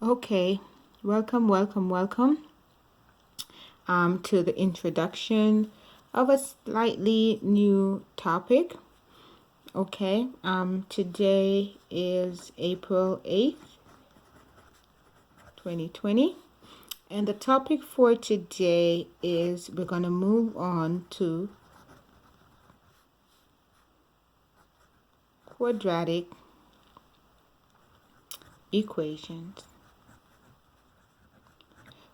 Okay, welcome to the introduction of a slightly new topic. Okay, today is April 8th, 2020, and the topic for today is we're going to move on to quadratic equations.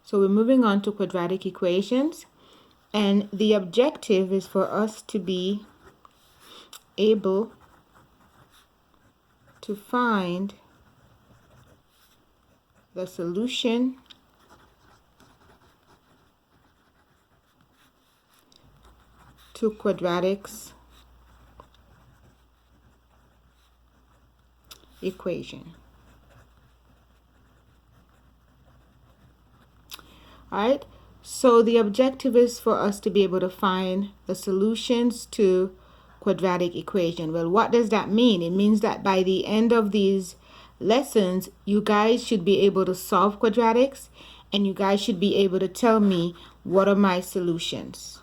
So we're moving on to quadratic equations, and the objective is for us to be able to find the solution to quadratics equation. All right, so the objective is for us to be able to find the solutions to quadratic equation. Well, what does that mean? It means that by the end of these lessons, you guys should be able to solve quadratics, and you guys should be able to tell me what are my solutions.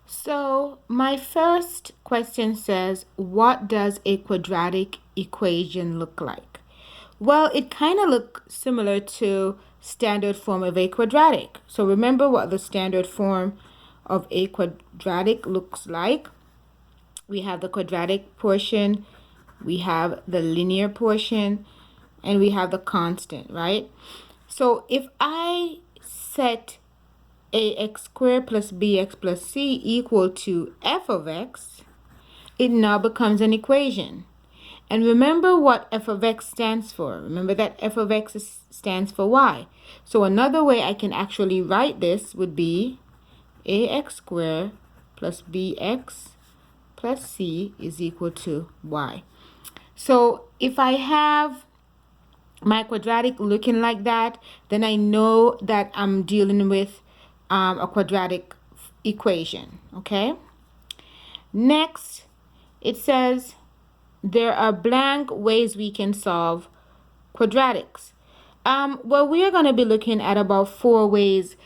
So my first question says, what does a quadratic equation look like? Well, it kind of looks similar to standard form of a quadratic. So remember what the standard form of a quadratic looks like. We have the quadratic portion, we have the linear portion, and we have the constant, right? So if I set ax squared plus bx plus c equal to f of x, it now becomes an equation. And remember what f of x stands for. Remember that f of x stands for y. So another way I can actually write this would be ax squared plus bx plus c is equal to y. So if I have my quadratic looking like that, then I know that I'm dealing with a quadratic equation. Okay. Next, it says there are blank ways we can solve quadratics. Well, we are going to be looking at about 4 ways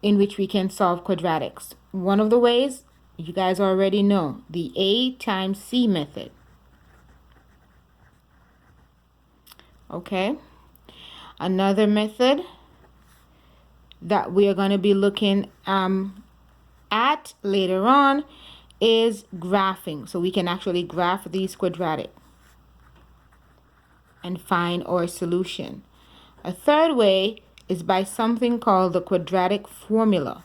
in which we can solve quadratics. One of the ways you guys already know, the A times C method. Okay. Another method that we are going to be looking at later on is graphing. So we can actually graph these quadratic and find our solution. A third way is by something called the quadratic formula.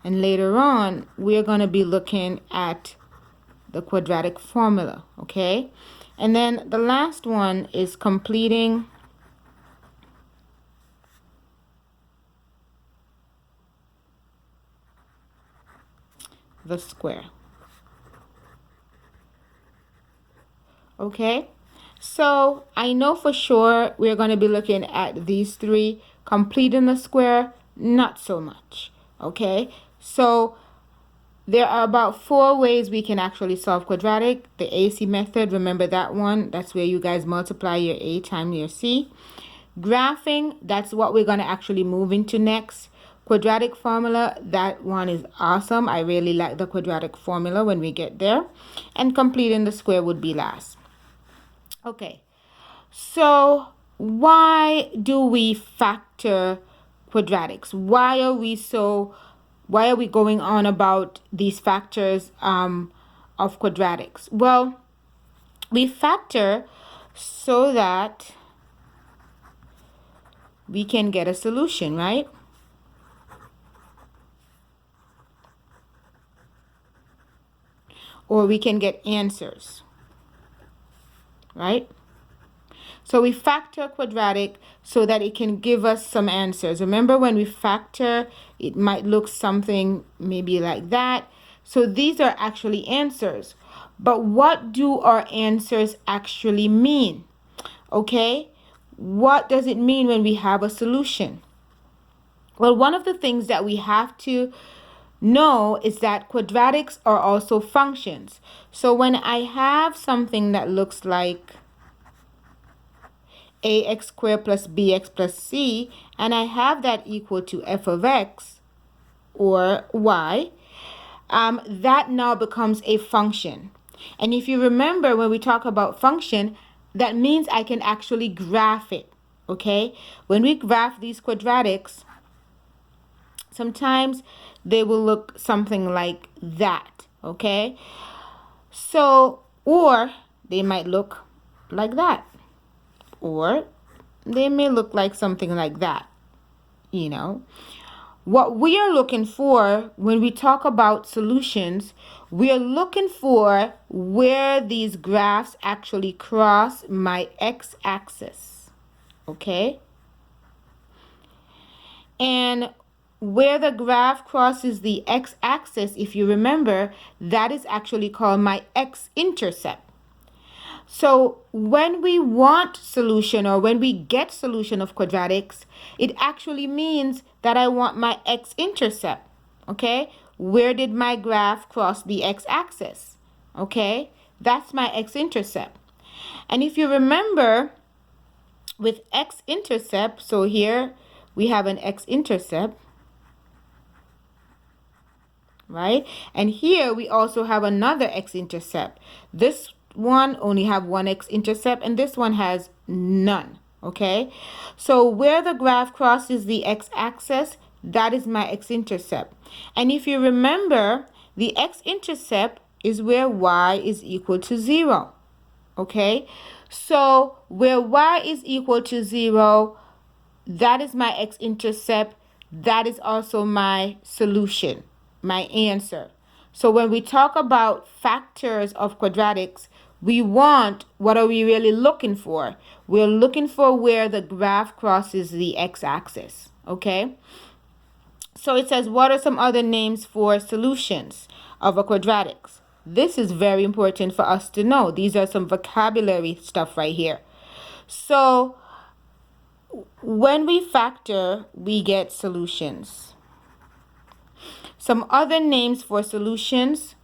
And later on, we're going to be looking at the quadratic formula, okay? And then the last one is completing the square. Okay, so I know for sure we're going to be looking at these 3. Completing the square, not so much. Okay, so there are about 4 ways we can actually solve quadratic. The AC method, remember that one. That's where you guys multiply your A times your C. Graphing, that's what we're going to actually move into next. Quadratic formula, that one is awesome. I really like the quadratic formula when we get there. And completing the square would be last. Okay, so why do we factor quadratics? Why are we going on about these factors of quadratics? Well, we factor so that we can get a solution, right? Or we can get answers, right? So we factor quadratic so that it can give us some answers. Remember, when we factor, it might look something maybe like that. So these are actually answers. But what do our answers actually mean? Okay, what does it mean when we have a solution? Well, one of the things that we have to know is that quadratics are also functions. So when I have something that looks like ax squared plus bx plus c, and I have that equal to f of x or y, that now becomes a function. And if you remember, when we talk about function, that means I can actually graph it, okay? When we graph these quadratics, sometimes they will look something like that, okay? So, or they might look like that, or they may look like something like that, you know. What we are looking for when we talk about solutions, we are looking for where these graphs actually cross my x-axis, okay? And where the graph crosses the x-axis, if you remember, that is actually called my x-intercept. So when we want solution, or when we get solution of quadratics, it actually means that I want my x-intercept, okay? Where did my graph cross the x-axis? Okay, that's my x-intercept. And if you remember, with x-intercept, so here we have an x-intercept, right? And here we also have another x-intercept. This one only have one x-intercept, and this one has none, okay? So where the graph crosses the x-axis, that is my x-intercept. And if you remember, the x-intercept is where y is equal to 0, okay? So where y is equal to 0, that is my x-intercept. That is also my solution, my answer. So when we talk about factors of quadratics, we want, what are we really looking for? We're looking for where the graph crosses the x-axis, okay? So it says, what are some other names for solutions of a quadratics? This is very important for us to know. These are some vocabulary stuff right here. So when we factor, we get solutions. Some other names for solutions,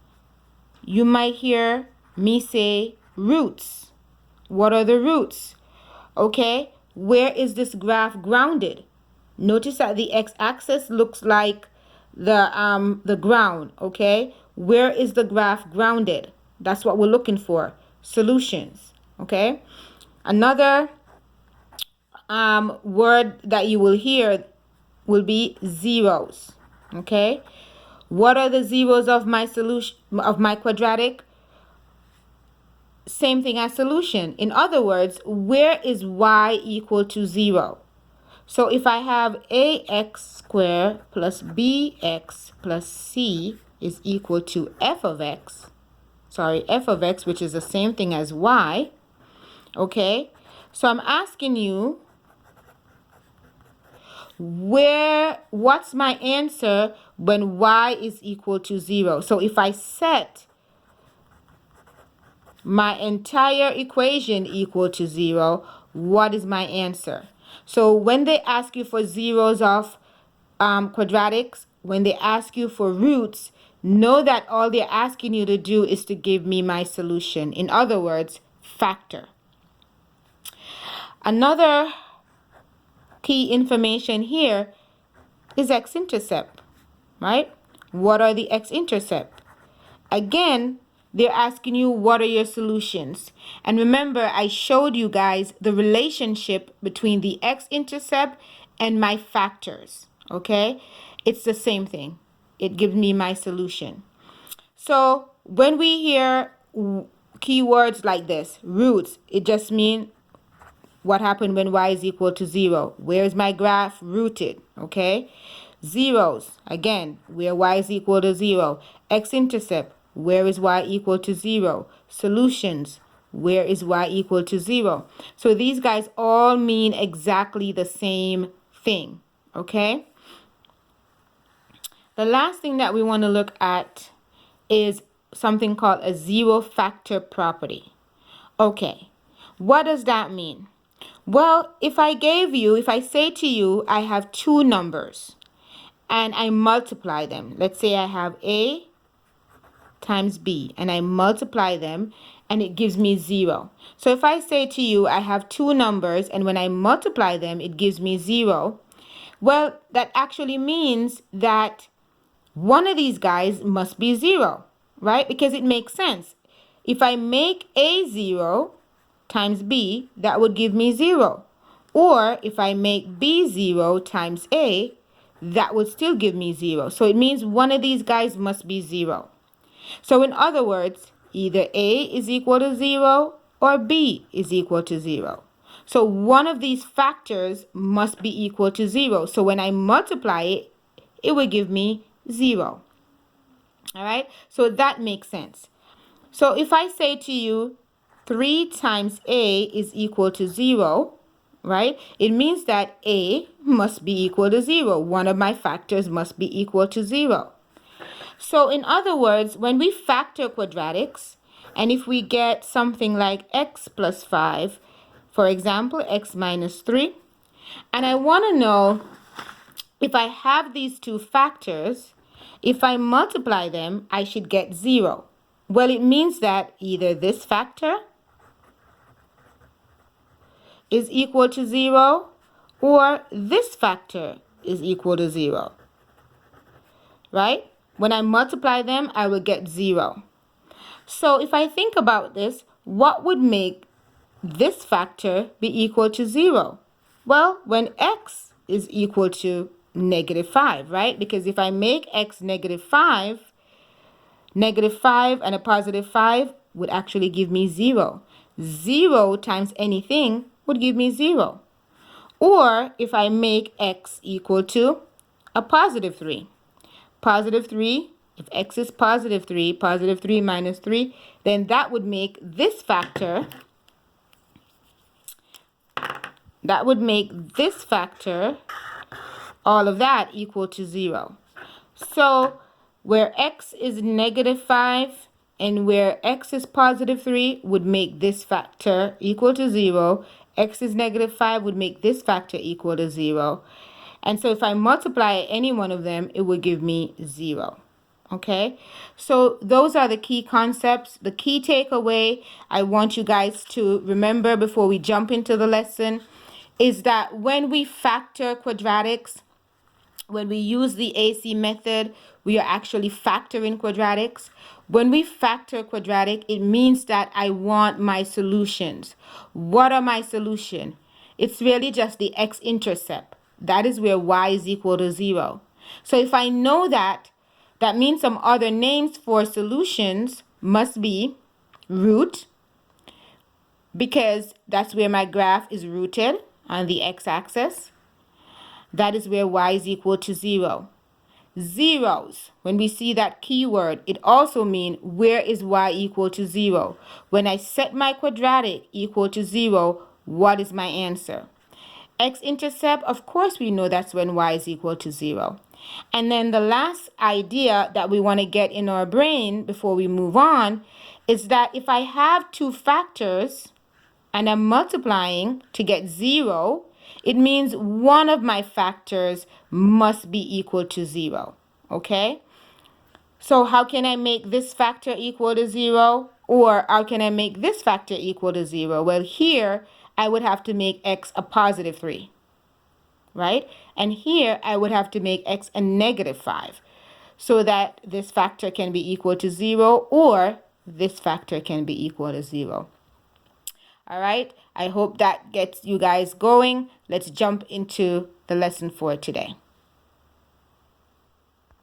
you might hear me say roots. What are the roots? Okay, where is this graph grounded? Notice that the x-axis looks like the ground, okay? Where is the graph grounded? That's what we're looking for. Solutions, okay? Another word that you will hear will be zeros, okay? What are the zeros of my solution, of my quadratic? Same thing as solution. In other words, where is y equal to 0? So if I have ax squared plus bx plus c is equal to f of x, which is the same thing as y, okay? So I'm asking you, what's my answer when y is equal to 0? So if I set my entire equation equal to 0, what is my answer? So when they ask you for zeros of quadratics, when they ask you for roots, know that all they're asking you to do is to give me my solution. In other words, factor. Another key information here is x-intercept, right? What are the x-intercept? Again, they're asking you, what are your solutions? And remember, I showed you guys the relationship between the x-intercept and my factors, okay? It's the same thing. It gives me my solution. So when we hear keywords like this, roots, it just means what happened when y is equal to 0. Where is my graph rooted, okay? Zeros, again, where y is equal to 0. X-intercept, where is y equal to 0? Solutions, where is y equal to 0? So these guys all mean exactly the same thing, okay? The last thing that we want to look at is something called a zero factor property. Okay, what does that mean? Well, if I say to you, I have two numbers, and I multiply them. Let's say I have A times B, and I multiply them, and it gives me 0. So if I say to you, I have two numbers, and when I multiply them, it gives me 0, well, that actually means that one of these guys must be 0, right? Because it makes sense. If I make A 0 times B, that would give me 0. Or if I make B 0 times A, that would still give me 0. So it means one of these guys must be 0. So in other words, either A is equal to 0 or B is equal to 0. So one of these factors must be equal to 0. So when I multiply it, it will give me 0. All right, so that makes sense. So if I say to you 3 times A is equal to 0, right, it means that A must be equal to 0. One of my factors must be equal to 0. So in other words, when we factor quadratics, and if we get something like x plus 5, for example, x minus 3, and I want to know if I have these two factors, if I multiply them, I should get 0. Well, it means that either this factor is equal to 0 or this factor is equal to 0, right? When I multiply them, I will get 0. So if I think about this, what would make this factor be equal to 0? Well, when x is equal to negative 5, right? Because if I make x negative 5 and a positive 5 would actually give me 0. 0 times anything would give me 0. Or if I make x equal to a positive 3. Positive 3, if x is positive 3 minus 3, then that would make this factor, all of that equal to 0. So where x is negative 5 and where x is positive 3 would make this factor equal to 0. X is negative 5 would make this factor equal to 0. And so if I multiply any one of them, it would give me 0. Okay, so those are the key concepts. The key takeaway I want you guys to remember before we jump into the lesson is that when we factor quadratics, when we use the AC method, we are actually factoring quadratics. When we factor quadratic, it means that I want my solutions. What are my solutions? It's really just the x-intercept. That is where y is equal to 0. So if I know that, that means some other names for solutions must be root, because that's where my graph is rooted on the x-axis. That is where y is equal to 0. Zeros, when we see that keyword, it also means where is y equal to 0. When I set my quadratic equal to 0, what is my answer? X-intercept, of course we know that's when y is equal to 0. And then the last idea that we want to get in our brain before we move on is that if I have two factors and I'm multiplying to get 0, it means one of my factors must be equal to 0. Okay? So how can I make this factor equal to 0? Or how can I make this factor equal to 0? Well, here I would have to make x a positive 3. Right? And here I would have to make x a negative 5 so that this factor can be equal to 0 or this factor can be equal to 0. All right, I hope that gets you guys going. Let's jump into the lesson for today.